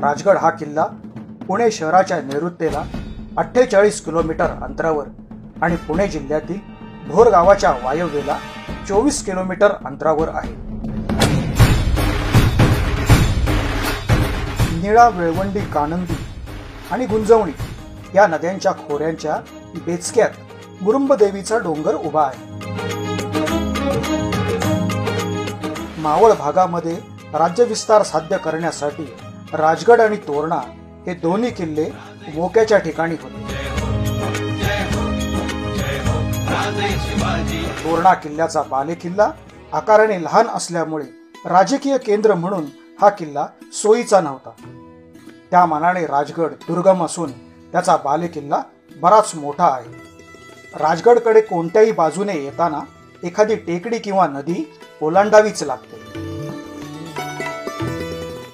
राजगड हा किल्ला पुणे शहराच्या नैऋत्येला 48 किलोमीटर अंतरावर आणि पुणे जिल्ह्यातील भोर गावाच्या वायव्येला 24 किलोमीटर अंतरावर आहे. निळा, वेळवंडी, कानंदी आणि गुंजवणी या नद्यांच्या खोऱ्यांच्या बेचक्यात मुरुंबदेवीचा डोंगर उभा आहे. मावळ भागामध्ये राज्यविस्तार साध्य करण्यासाठी राजगड आणि तोरणा हे दोन्ही किल्ले मोक्याच्या ठिकाणी होते. तोरणा किल्ल्याचा बालेकिल्ला आकाराने लहान असल्यामुळे राजकीय केंद्र म्हणून हा किल्ला सोयीचा नव्हता. त्या मानाने राजगड दुर्गम असून त्याचा बालेकिल्ला बराच मोठा आहे. राजगडकडे कोणत्याही बाजूने येताना एखादी टेकडी किंवा नदी ओलांडावीच लागते.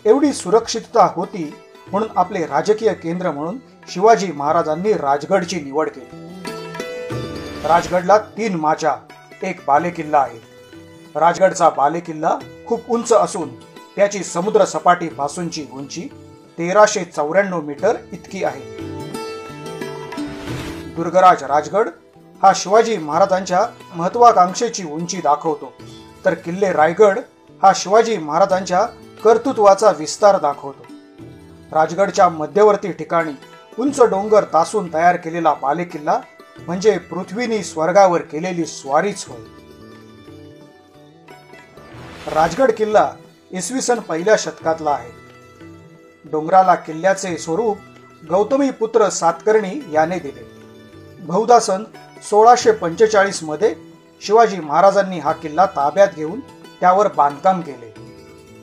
एवढी सुरक्षितता होती म्हणून आपले राजकीय केंद्र म्हणून शिवाजी महाराजांनी राजगडची निवड केली. राजगडला 3 माच्या एक बालेकिल्ला आहे. राजगडचा बालेकिल्ला खूप उंच असून त्याची समुद्र सपाटीपासूनची उंची 1394 मीटर इतकी आहे. दुर्गराज राजगड हा शिवाजी महाराजांच्या महत्वाकांक्षेची उंची दाखवतो, तर किल्ले रायगड हा शिवाजी महाराजांच्या कर्तृत्वाचा विस्तार दाखवतो. राजगडच्या मध्यवर्ती ठिकाणी उंच डोंगर तासून तयार केलेला बालेकिल्ला म्हणजे पृथ्वीनी स्वर्गावर केलेली स्वारीच होय. राजगड किल्ला इसवी सन 1ल्या शतकातला आहे. डोंगराला किल्ल्याचे स्वरूप गौतमी पुत्र सातकर्णी याने दिले. बहुधा सन 1645 मध्ये शिवाजी महाराजांनी हा किल्ला ताब्यात घेऊन त्यावर बांधकाम केले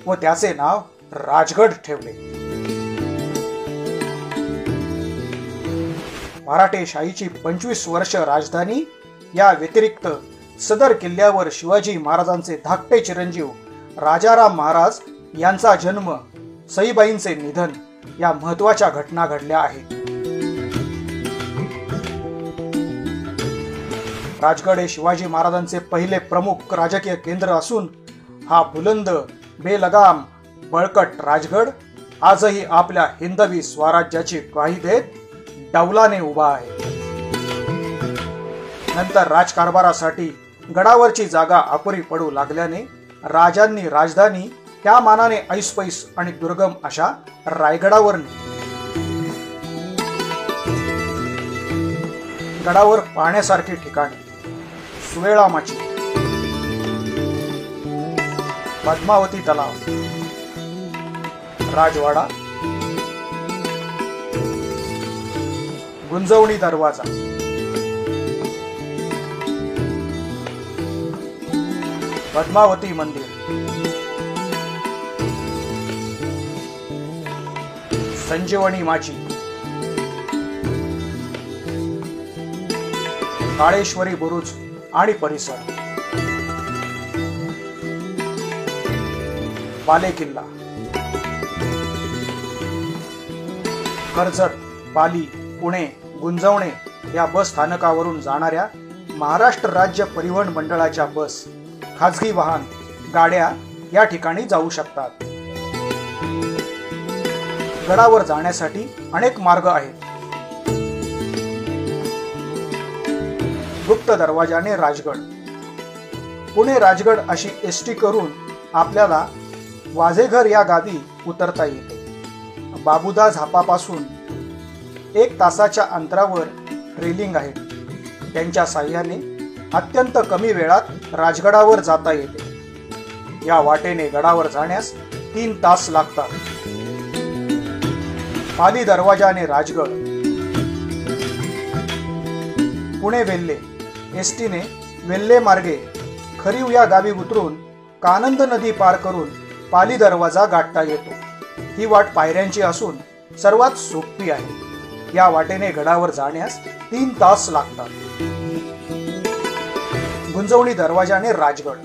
व त्याचे नाव राजगड ठेवले. मराठेशाहीची 25 वर्ष राजधानी या व्यतिरिक्त सदर किल्ल्यावर शिवाजी महाराजांचे धाकटे चिरंजीव राजाराम महाराज यांचा जन्म, सईबाईंचे निधन या महत्वाच्या घटना घडल्या आहेत. राजगड हे शिवाजी महाराजांचे पहिले प्रमुख राजकीय केंद्र असून हा बुलंद, बेलगाम, बळकट राजगड आजही आपल्या हिंदवी स्वराज्याची ग्वाही देत डौलाने उभा आहे. नंतर राजकारभारासाठी गडावरची जागा अपुरी पडू लागल्याने राजांनी राजधानी त्या मानाने ऐसपैस आणि दुर्गम अशा रायगडावर नेली. गडावर पाहण्यासारखी ठिकाणे सुवेळामाची, पद्मावती तलाव, राजवाडा, गुंजवणी दरवाजा, पद्मावती मंदिर, संजीवनी माची, काळेश्वरी बुरुज आणि परिसर, बालेकिल्ला, कर्जत, पाली, पुणे, गुंजवणे या बस स्थानकावरून जाणाऱ्या महाराष्ट्र राज्य परिवहन मंडळाच्या बस, खाजगी वाहन, गाड्या या ठिकाणी जाऊ शकतात. गडावर जाण्यासाठी अनेक मार्ग आहेत. गुप्त दरवाजाने राजगड. पुणे राजगड अशी एसटी करून आपल्याला वाझेघर या गावी उतरता येते. बाबुदा झापापासून 1 तासाच्या अंतरावर रेलिंग आहेत. त्यांच्या साह्याने अत्यंत कमी वेळात राजगडावर जाता येते. या वाटेने गडावर जाण्यास 3 तास लागतात. पाली दरवाजाने राजगड. पुणे वेल्हे एसटीने वेल्हे मार्गे खरीव या गावी उतरून कानंद नदी पार करून पाली दरवाजा गाठता येतो. ही वाट पायऱ्यांची असून सर्वात सोपी आहे. या वाटेने गडावर जाण्यास 3 तास लागतात. गुंजवणी दरवाजाने राजगड.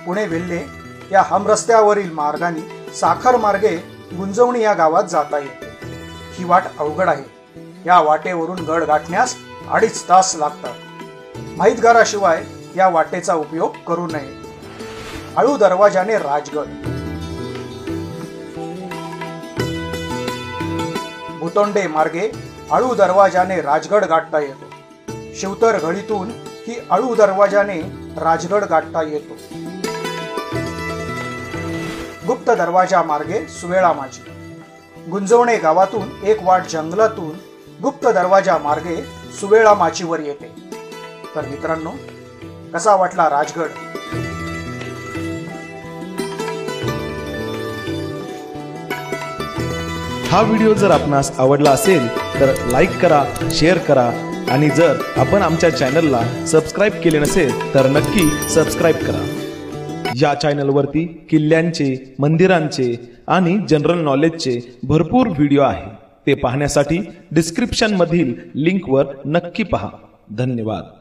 पुणे वेल्हे या हमरस्त्यावरील मार्गाने साखर मार्गे गुंजवणी या गावात जाता येते. ही वाट अवघड आहे. या वाटेवरून गड गाठण्यास 2.5 तास लागतात. माहितगाराशिवाय या वाटेचा उपयोग करू नये. आळू दरवाजाने राजगड. भुतोंडे मार्गे आळू दरवाजाने राजगड गाठता येतो। शिवतर गळीतून ही आळू दरवाजाने राजगड गाठता येतो। गुप्त दरवाजा मार्गे सुवेळा माझी। गुंजवणे गावातून एक वाट जंगलातून गुप्त दरवाजा मार्गे सुवेळा माचीवर येते। तर मित्रांनो, कसा वाटला राजगड? हा व्हिडिओ जर आपणास आवडला असेल तर लाईक करा, शेअर करा आणि जर आपण आमच्या चॅनलला सबस्क्राईब केले नसेल तर नक्की सबस्क्राईब करा। या चॅनलवरती किल्ल्यांचे, मंदिरांचे आणि जनरल नॉलेजचे भरपूर व्हिडिओ आहे। ते पाहण्यासाठी डिस्क्रिप्शन मधील लिंकवर नक्की पहा। धन्यवाद।